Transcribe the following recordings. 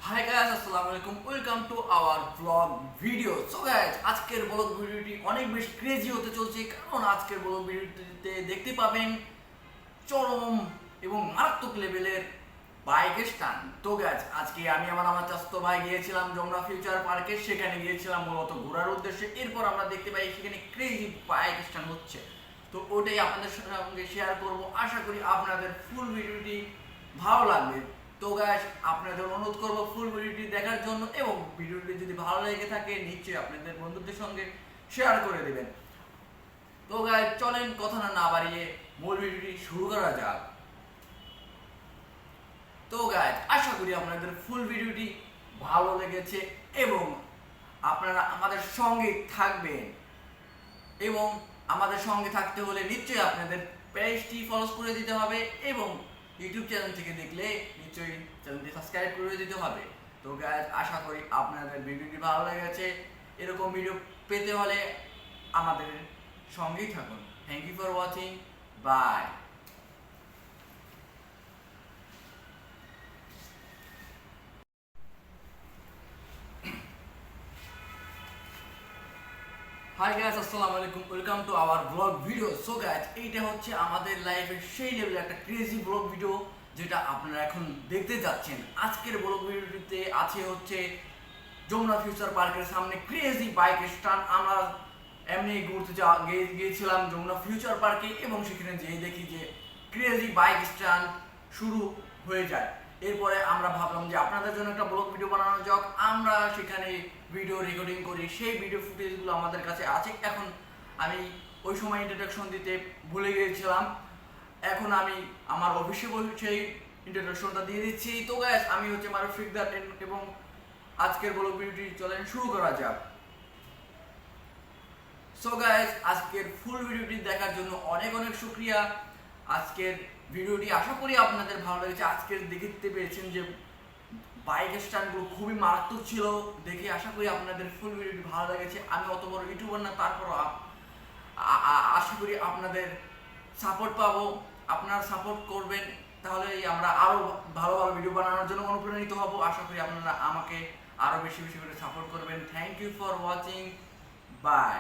High guys, আসসালামু আলাইকুম। Welcome to our blog video. So guys, আজকের ব্লগ ভিডিওটি অনেক বেশি ক্রেজি হতে চলছে, কারণ আজকের ব্লগ ভিডিওটিতে দেখতে পাবেন চরম এবং মারাত্মক লেভেলের বাইক স্টান্ট। তো গাইস, আজকে আমি আমার চাচাতো ভাই গিয়েছিলাম যমুনা ফিউচার পার্কে। সেখানে গিয়েছিলাম মূলত ঘোরার উদ্দেশ্যে। এরপর আমরা দেখতে পাই সেখানে ক্রেজি বাইক স্টান্ট হচ্ছে। তো ওটাই আপনাদের সঙ্গে শেয়ার করব। আশা করি আপনাদের ফুল ভিডিওটি ভালো লাগবে। তো গাইস, আপনাদের অনুরোধ করব ফুল ভিডিওটি দেখার জন্য, এবং ভিডিওটি যদি ভালো লেগে থাকে নিশ্চয়ই আপনাদের বন্ধুদের সঙ্গে শেয়ার করে দেবেন। তো গাইস, চলেন কথা না বাড়িয়ে মূল ভিডিওটি শুরু করা যাক। তো গাইস, আশা করি আপনাদের ফুল ভিডিওটি ভালো লেগেছে এবং আপনারা আমাদের সঙ্গে থাকবেন। এবং আমাদের সঙ্গে থাকতে হলে নিশ্চয়ই আপনাদের পেজটি ফলো করে দিতে হবে, এবং ইউটিউব চ্যানেল থেকে দেখলে নিশ্চয়ই চ্যানেলটি সাবস্ক্রাইব করে দিতে হবে। তো গাইস, আশা করি আপনাদের ভিডিওটি ভালো লেগেছে। এরকম ভিডিও পেতে হলে আমাদের সঙ্গেই থাকুন। Thank you for watching. Bye. Hi guys, আসসালামু আলাইকুম। Welcome to our blog video. So guys, এইটা হচ্ছে আমাদের লাইফের সেই লেভেলের একটা ক্রেজি ব্লগ ভিডিও যেটা আপনারা এখন দেখতে যাচ্ছেন। আজকের ব্লগ ভিডিওটিতে আছে হচ্ছে যমুনা ফিউচার পার্কের সামনে ক্রেজি বাইক স্টান্ট। আমরা এমনি ঘুরতে গিয়েছিলাম যমুনা ফিউচার পার্কে, এবং সেখানে যেয়ে দেখি যে ক্রেজি বাইক স্টান্ট শুরু হয়ে যায়। এরপরে আমরা ভাবলাম যে আপনাদের জন্য একটা ব্লগ ভিডিও বানানো যাক। আমরা সেখানে ভিডিও রেকর্ডিং করি, সেই ভিডিও ফুটেজগুলো আমাদের কাছে আছে। এখন আমি ওই সময় ইন্ট্রোডাকশন দিতে ভুলে গিয়েছিলাম। এখন আমি আমার অফিসে বসে সেই ইন্ট্রোডাকশনটা দিয়ে দিচ্ছি। তো গাইস, আমি হচ্ছে মারুফ ফিকদার, এবং আজকের ব্লগ ভিডিওটি চলেন শুরু করা যাক। সো গাইস, আজকের ফুল ভিডিওটি দেখার জন্য অনেক অনেক শুকরিয়া। আজকের ভিডিওটি আশা করি আপনাদের ভালো লেগেছে। আজকের দেখতে পেয়েছেন যে বাইক স্ট্যান্ডগুলো খুবই মারাত্মক ছিল। দেখে আশা করি আপনাদের ফুল ভিডিওটি ভালো লেগেছে। আমি অত বড় ইউটিউবার না, তারপরও আশা করি আপনাদের সাপোর্ট পাবো। আপনারা সাপোর্ট করবেন, তাহলেই আমরা আরও ভালো ভালো ভিডিও বানানোর জন্য অনুপ্রাণিত হব। আশা করি আপনারা আমাকে আরও বেশি বেশি করে সাপোর্ট করবেন। Thank you for watching. Bye.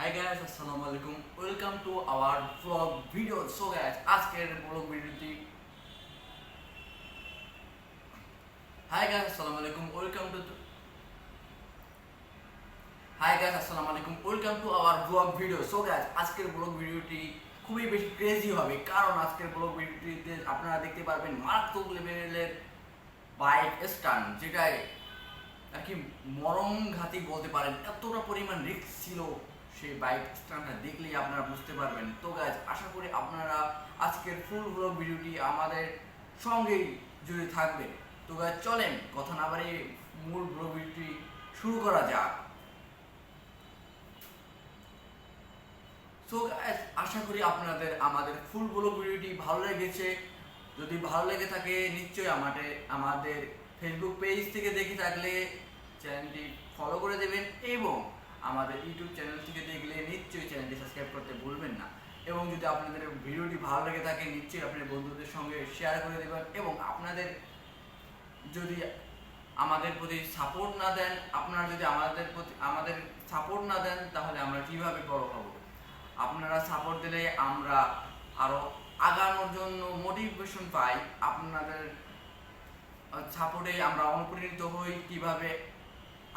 Hi guys, আসসালামু আলাইকুম। Welcome to our blog video. So guys, আজকের ব্লগ ভিডিওটি হাই গাইস, আসসালামু আলাইকুম। Welcome to our blog video. So guys, আজকের ব্লগ ভিডিওটি খুবই বেশি ক্রেজি হবে, কারণ আজকের ব্লগ ভিডিওটিতে আপনারা দেখতে পারবেন মারাত্মক লেভেলের বাইক স্টান্ট, যেটাই আর কি মরণঘাতী বলতে পারেন। এতটা পরিমাণ রিস্ক ছিল সেই বাইক স্টান্টটা দেখলেই আপনারা বুঝতে পারবেন। তো গাইজ, আশা করি আপনারা আজকের ফুল ব্লগ ভিডিওটি আমাদের সঙ্গেই জুড়ে থাকবেন। তো গাইজ, চলেন কথা না বাড়িয়ে মূল ব্লগ ভিডিওটি শুরু করা যাক। সো গাইজ, আশা করি আপনাদের আমাদের ফুল ব্লগ ভিডিওটি ভালো লেগেছে। যদি ভালো লেগে থাকে নিশ্চয়ই আমাদের ফেসবুক পেজ থেকে দেখে থাকলে চ্যানেলটি ফলো করে দেবেন, এবং আমাদের ইউটিউব চ্যানেল থেকে দেখলে নিশ্চয়ই চ্যানেলটি সাবস্ক্রাইব করতে ভুলবেন না। এবং যদি আপনাদের ভিডিওটি ভালো লেগে থাকে নিশ্চয়ই আপনার বন্ধুদের সঙ্গে শেয়ার করে দেবেন। এবং আপনাদের যদি আমাদের প্রতি সাপোর্ট না দেন, আপনারা যদি আমাদের সাপোর্ট না দেন, তাহলে আমরা কিভাবে বড় হব? আপনারা সাপোর্ট দিলে আমরা আরো আগানোর জন্য মোটিভেশন পাই। আপনাদের সাপোর্টে আমরা অনুপ্রাণিত হই কিভাবে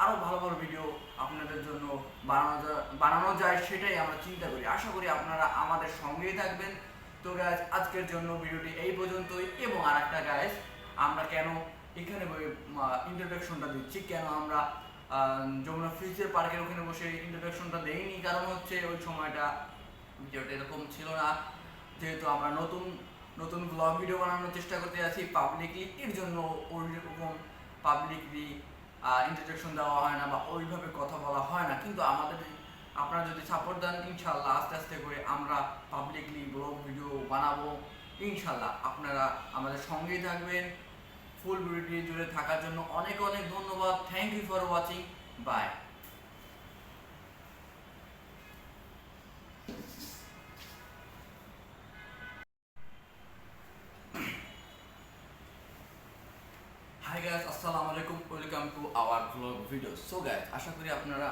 আরো ভালো ভালো ভিডিও আপনাদের জন্য বানানো যায়, সেটাই আমরা চিন্তা করি। আশা করি আপনারা আমাদের সঙ্গেই থাকবেন। তো গাইজ, আজকের জন্য ভিডিওটি এই পর্যন্তই। এবং আরেকটা গাইজ, আমরা কেন এখানে ইন্ট্রোডাকশনটা দিচ্ছি, কেন আমরা যমুনা ফিউচার পার্কের ওখানে বসে ইন্ট্রোডাকশনটা দেইনি, কারণ হচ্ছে ওই সময়টা ভিডিওটা এরকম ছিল না। যেহেতু আমরা নতুন নতুন ব্লগ ভিডিও বানানোর চেষ্টা করতে আছি পাবলিকলি, এর জন্য ওইরকম পাবলিকলি ইন্ট্রোডাকশন দেওয়া হয় না বা ওইভাবে কথা বলা হয় না। কিন্তু আপনারা যদি সাপোর্ট দেন, ইনশাল্লাহ আস্তে আস্তে করে আমরা পাবলিকলি ব্লগ ভিডিও বানাবো। ইনশাল্লাহ আপনারা আমাদের সঙ্গেই থাকবেন। ফুল ভিডিওটি জুড়ে থাকার জন্য অনেক অনেক ধন্যবাদ। Thank you for watching. Bye. Hi guys, আসসালামু আলাইকুম, welcome to our blog video. So guys, আশা করি আপনারা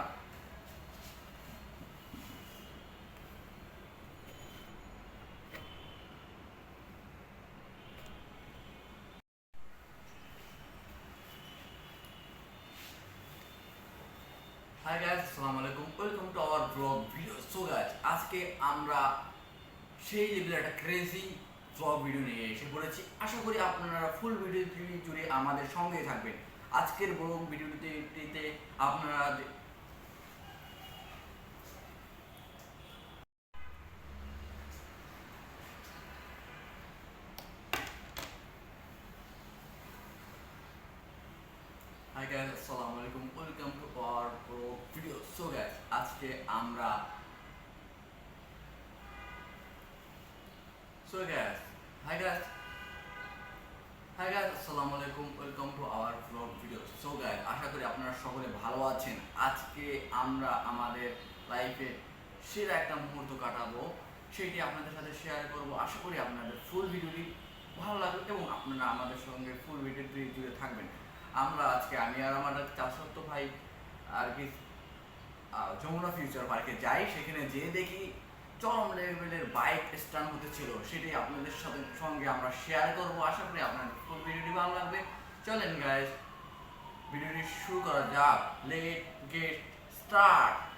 হাই গাইস, আসসালামু আলাইকুম, welcome to our blog video. So guys, আজকে আমরা সেই লেভেলের একটা ক্রেজি ব্লগ ভিডিও নিয়ে এসে পড়েছি। আশা করি আপনারা ফুল ভিডিওটি জুড়ে আমাদের সঙ্গে থাকবেন। আজকের ব্লগ ভিডিওটিতে আপনারা হাই গাইস, আসসালামু আলাইকুম, welcome to our blog video. So guys, আজকে আমরা so guys hi guys hi guys, আসসালামু আলাইকুম, welcome to our blog video. So guys, আশা করি আপনারা সকলে ভালো আছেন। আজকে আমরা আমাদের লাইফে সেরা একটা মুহূর্ত কাটাবো, সেটি আপনাদের সাথে শেয়ার করব। আশা করি আপনাদের ফুল ভিডিওটি ভালো লাগবে এবং আপনারা আমাদের সঙ্গে ফুল ভিডিওটি জুড়ে থাকবেন। আমরা আজকে আমি আর আমার চাচাতো ভাই আর কি যমুনা ফিউচার পার্কে যাই। সেখানে যেয়ে দেখি চরম লেভেলের বাইক স্টান হতেছিল, সেটি আপনাদের সাথে সঙ্গে আমরা শেয়ার করব। আশা করি আপনাদের ফুল ভিডিওটি ভালো লাগবে। চলেন গাইস, ভিডিওটি শুরু করা যাক। Late get start.